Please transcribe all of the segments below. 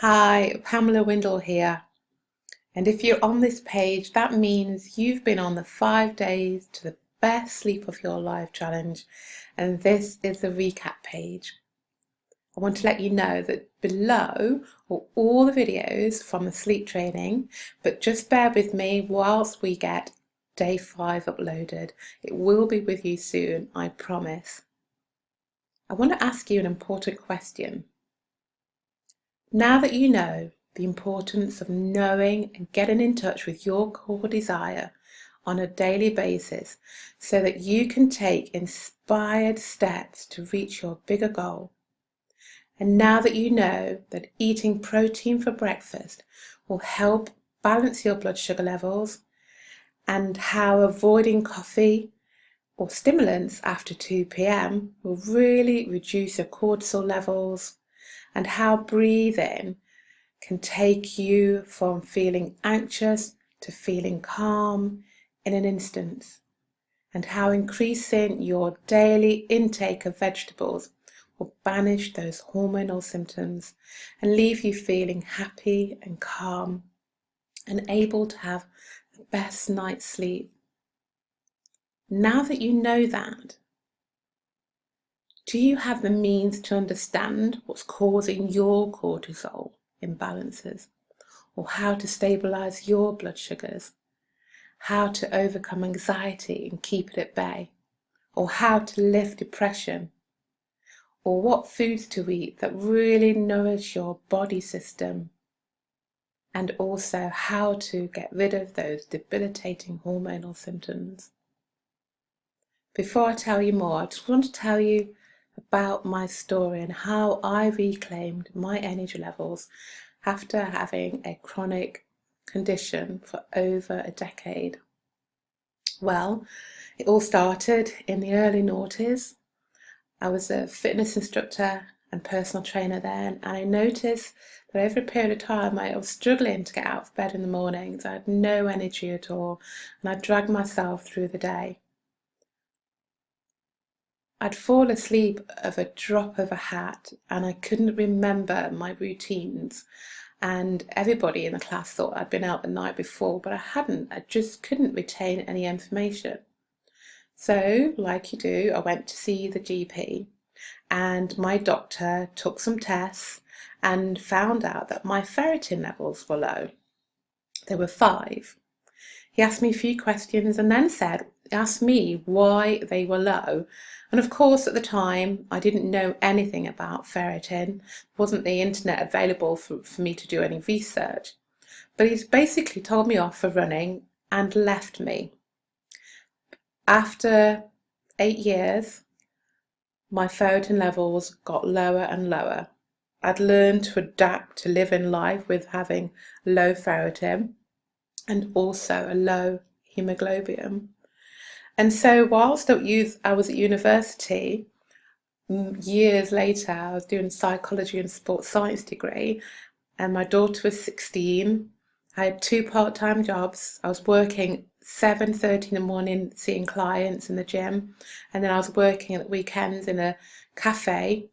Hi, Pamela Windle here. And if you're on this page, that means you've been on the 5 days to the best sleep of your life challenge. And this is the recap page. I want to let you know that below are all the videos from the sleep training, but just bear with me whilst we get day 5 uploaded. It will be with you soon, I promise. I want to ask you an important question. Now that you know the importance of knowing and getting in touch with your core desire on a daily basis so that you can take inspired steps to reach your bigger goal, and now that you know that eating protein for breakfast will help balance your blood sugar levels, and how avoiding coffee or stimulants after 2 p.m. will really reduce your cortisol levels, and how breathing can take you from feeling anxious to feeling calm in an instant, and how increasing your daily intake of vegetables will banish those hormonal symptoms and leave you feeling happy and calm and able to have the best night's sleep. Now that you know that, do you have the means to understand what's causing your cortisol imbalances, or how to stabilize your blood sugars, how to overcome anxiety and keep it at bay, or how to lift depression, or what foods to eat that really nourish your body system, and also how to get rid of those debilitating hormonal symptoms? Before I tell you more, I just want to tell you about my story and how I reclaimed my energy levels after having a chronic condition for over a decade. Well, it all started in the early noughties. I was a fitness instructor and personal trainer then, and I noticed that over a period of time I was struggling to get out of bed in the mornings. I had no energy at all, and I dragged myself through the day. I'd fall asleep of a drop of a hat, and I couldn't remember my routines. And everybody in the class thought I'd been out the night before, but I hadn't. I just couldn't retain any information. So, like you do, I went to see the GP, and my doctor took some tests and found out that my ferritin levels were low. They were 5. He asked me a few questions and then asked me why they were low. And of course, at the time, I didn't know anything about ferritin. There wasn't the internet available for me to do any research. But he's basically told me off for running and left me. After 8 years, my ferritin levels got lower and lower. I'd learned to adapt to living life with having low ferritin and also a low hemoglobin. And so whilst I was at university, years later, I was doing psychology and sports science degree, and my daughter was 16. I had 2 part-time jobs. I was working 7:30 in the morning seeing clients in the gym, and then I was working at the weekends in a cafe,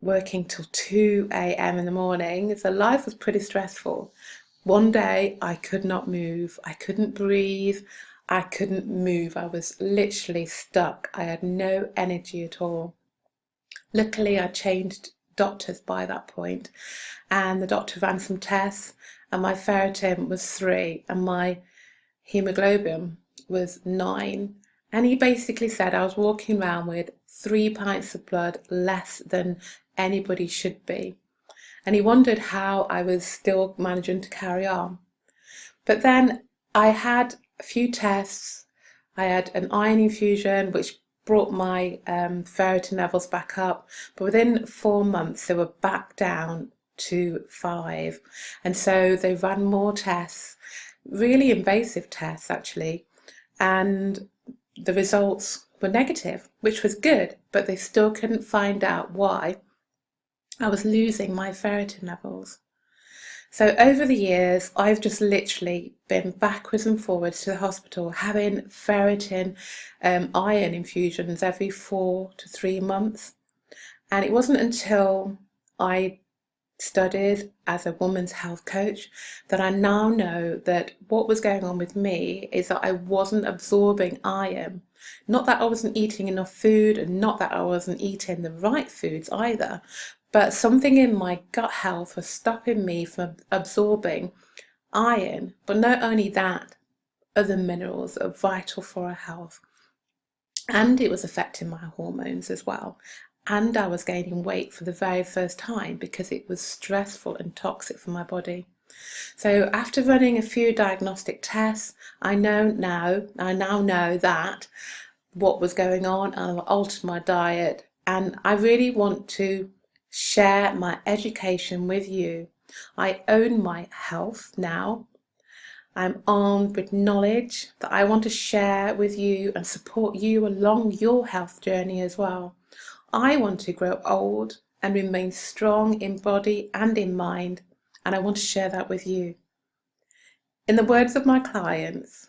working till 2 a.m. in the morning. So life was pretty stressful. One day I could not move. I couldn't breathe. I couldn't move. I was literally stuck. I had no energy at all. Luckily, I changed doctors by that point, and the doctor ran some tests, and my ferritin was 3 and my hemoglobin was 9. And he basically said I was walking around with 3 pints of blood less than anybody should be. And he wondered how I was still managing to carry on. But then I had a few tests. I had an iron infusion, which brought my ferritin levels back up. But within 4 months, they were back down to 5. And so they ran more tests, really invasive tests actually. And the results were negative, which was good, but they still couldn't find out why I was losing my ferritin levels. So over the years, I've just literally been backwards and forwards to the hospital, having ferritin iron infusions every 4 to 3 months. And it wasn't until I studies as a woman's health coach that I now know that what was going on with me is that I wasn't absorbing iron. Not that I wasn't eating enough food, and not that I wasn't eating the right foods either, but something in my gut health was stopping me from absorbing iron. But not only that, other minerals are vital for our health. And it was affecting my hormones as well. And I was gaining weight for the very first time because it was stressful and toxic for my body. So after running a few diagnostic tests, I now know that what was going on, and I've altered my diet. And I really want to share my education with you. I own my health now. I'm armed with knowledge that I want to share with you and support you along your health journey as well. I want to grow old and remain strong in body and in mind, and I want to share that with you. In the words of my clients,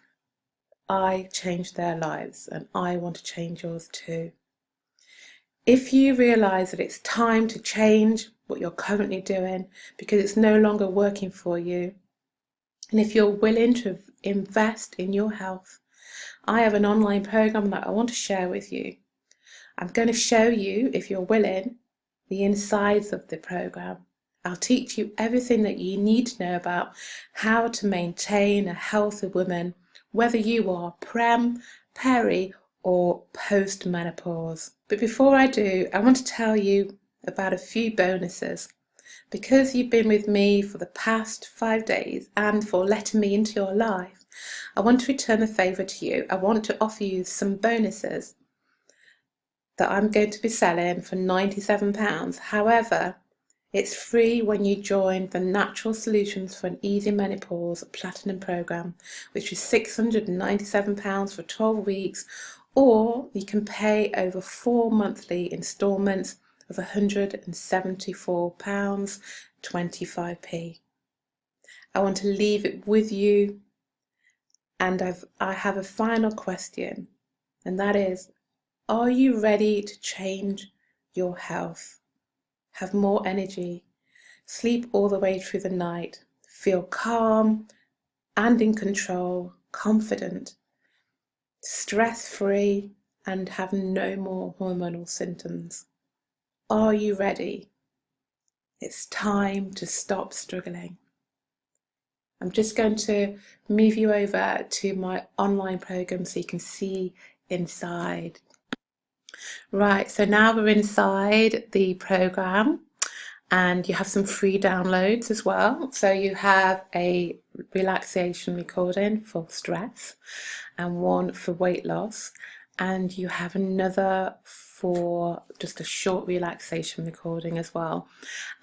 I changed their lives and I want to change yours too. If you realise that it's time to change what you're currently doing because it's no longer working for you, and if you're willing to invest in your health, I have an online program that I want to share with you. I'm going to show you, if you're willing, the insides of the program. I'll teach you everything that you need to know about how to maintain a healthy woman, whether you are prem, peri, or post-menopause. But before I do, I want to tell you about a few bonuses. Because you've been with me for the past 5 days and for letting me into your life, I want to return a favour to you. I want to offer you some bonuses that I'm going to be selling for £97. However, it's free when you join the Natural Solutions for an Easy Menopause Platinum Programme, which is £697 for 12 weeks, or you can pay over 4 monthly instalments of £174, 25p. I want to leave it with you, and I have a final question, and that is, are you ready to change your health? Have more energy, sleep all the way through the night, feel calm and in control, confident, stress-free, and have no more hormonal symptoms? Are you ready? It's time to stop struggling. I'm just going to move you over to my online program so you can see inside. Right, so now we're inside the program and you have some free downloads as well. So you have a relaxation recording for stress and one for weight loss, and you have another for just a short relaxation recording as well.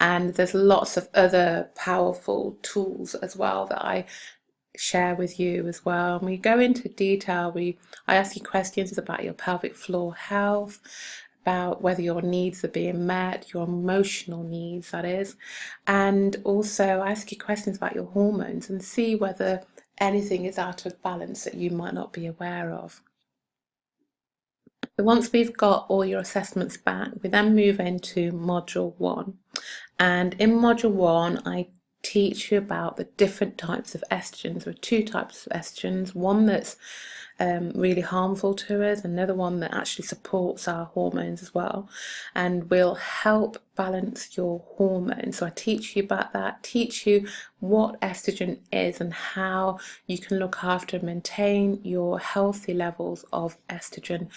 And there's lots of other powerful tools as well that I share with you as well. And we go into detail. I ask you questions about your pelvic floor health, about whether your needs are being met, your emotional needs, that is, and also I ask you questions about your hormones and see whether anything is out of balance that you might not be aware of. Once we've got all your assessments back, we then move into module 1. And in module 1, I teach you about the different types of estrogens. There are 2 types of estrogens, one that's really harmful to us, another one that actually supports our hormones as well, and will help balance your hormones. So I teach you about that, teach you what estrogen is and how you can look after and maintain your healthy levels of estrogen,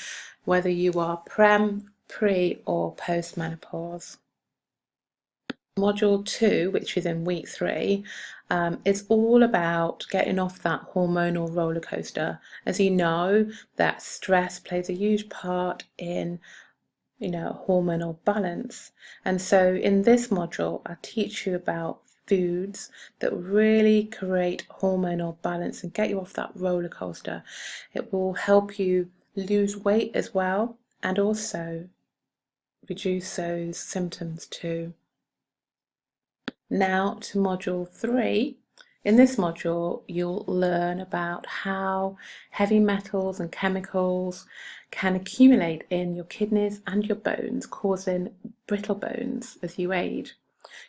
whether you are prem, pre or post-menopause. Module 2, which is in week 3, is all about getting off that hormonal roller coaster. As you know, that stress plays a huge part in hormonal balance. And so in this module, I teach you about foods that really create hormonal balance and get you off that roller coaster. It will help you lose weight as well and also reduce those symptoms too. Now to module 3. In this module, you'll learn about how heavy metals and chemicals can accumulate in your kidneys and your bones, causing brittle bones as you age.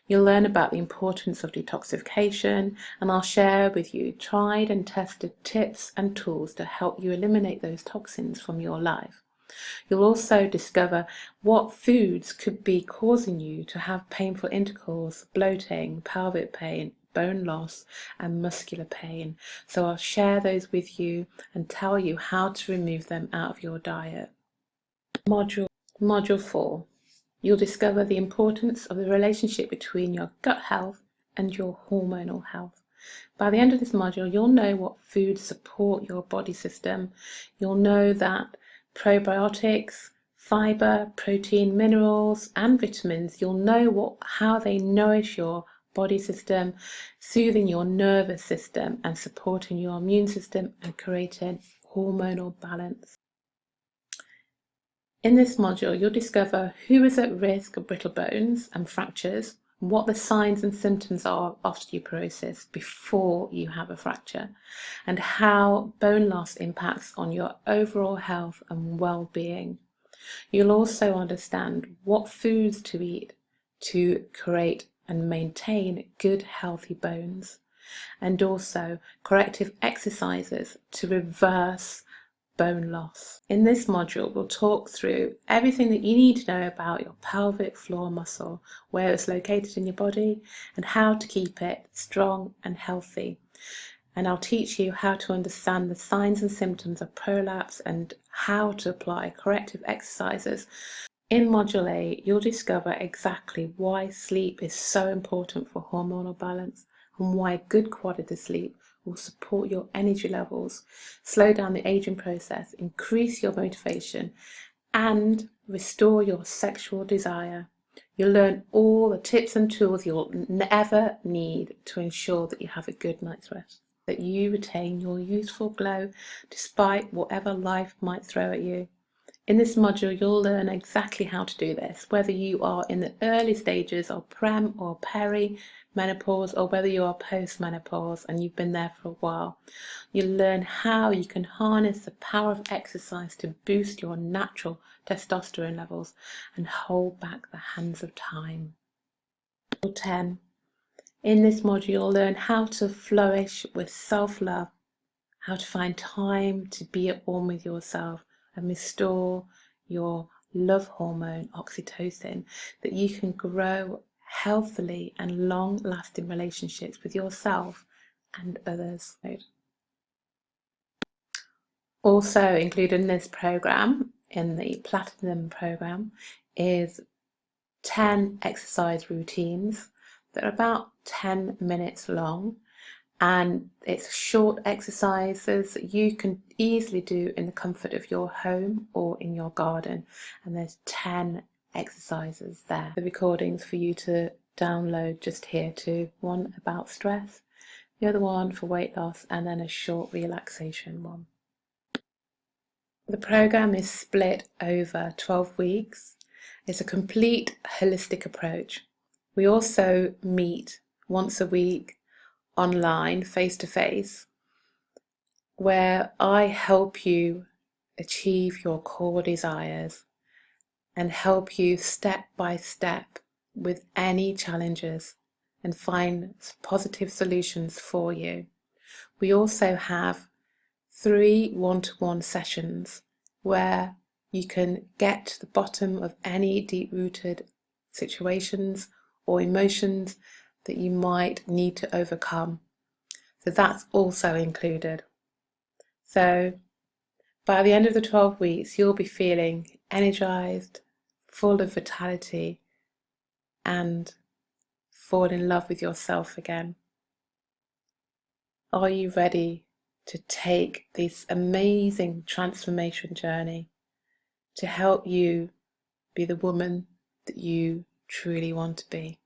You'll learn about the importance of detoxification, and I'll share with you tried and tested tips and tools to help you eliminate those toxins from your life. You'll also discover what foods could be causing you to have painful intercourse, bloating, pelvic pain, bone loss, and muscular pain. So I'll share those with you and tell you how to remove them out of your diet. Module 4. You'll discover the importance of the relationship between your gut health and your hormonal health. By the end of this module, you'll know what foods support your body system. You'll know that probiotics, fiber, protein, minerals, and vitamins, you'll know how they nourish your body system, soothing your nervous system and supporting your immune system and creating hormonal balance. In this module, you'll discover who is at risk of brittle bones and fractures, what the signs and symptoms are of osteoporosis before you have a fracture, and how bone loss impacts on your overall health and well-being. You'll also understand what foods to eat to create and maintain good, healthy bones, and also corrective exercises to reverse bone loss. In this module, we'll talk through everything that you need to know about your pelvic floor muscle, where it's located in your body, and how to keep it strong and healthy. And I'll teach you how to understand the signs and symptoms of prolapse and how to apply corrective exercises. In Module 8, you'll discover exactly why sleep is so important for hormonal balance and why good quality sleep will support your energy levels, slow down the aging process, increase your motivation, and restore your sexual desire. You'll learn all the tips and tools you'll ever need to ensure that you have a good night's rest, that you retain your youthful glow despite whatever life might throw at you. In this module, you'll learn exactly how to do this, whether you are in the early stages of prem or peri-menopause, or whether you are post-menopause and you've been there for a while. You'll learn how you can harness the power of exercise to boost your natural testosterone levels and hold back the hands of time. Module 10. In this module, you'll learn how to flourish with self-love, how to find time to be at one with yourself, and restore your love hormone, oxytocin, that you can grow healthily and long-lasting relationships with yourself and others. Also included in this program, in the Platinum program, is 10 exercise routines that are about 10 minutes long. And it's short exercises that you can easily do in the comfort of your home or in your garden. And there's 10 exercises there. The recordings for you to download just here too. One about stress, the other one for weight loss, and then a short relaxation one. The program is split over 12 weeks. It's a complete holistic approach. We also meet once a week online, face-to-face, where I help you achieve your core desires and help you step by step with any challenges and find positive solutions for you. We also have 3 one-to-one sessions where you can get to the bottom of any deep-rooted situations or emotions that you might need to overcome. So that's also included. So by the end of the 12 weeks, you'll be feeling energized, full of vitality, and fall in love with yourself again. Are you ready to take this amazing transformation journey to help you be the woman that you truly want to be?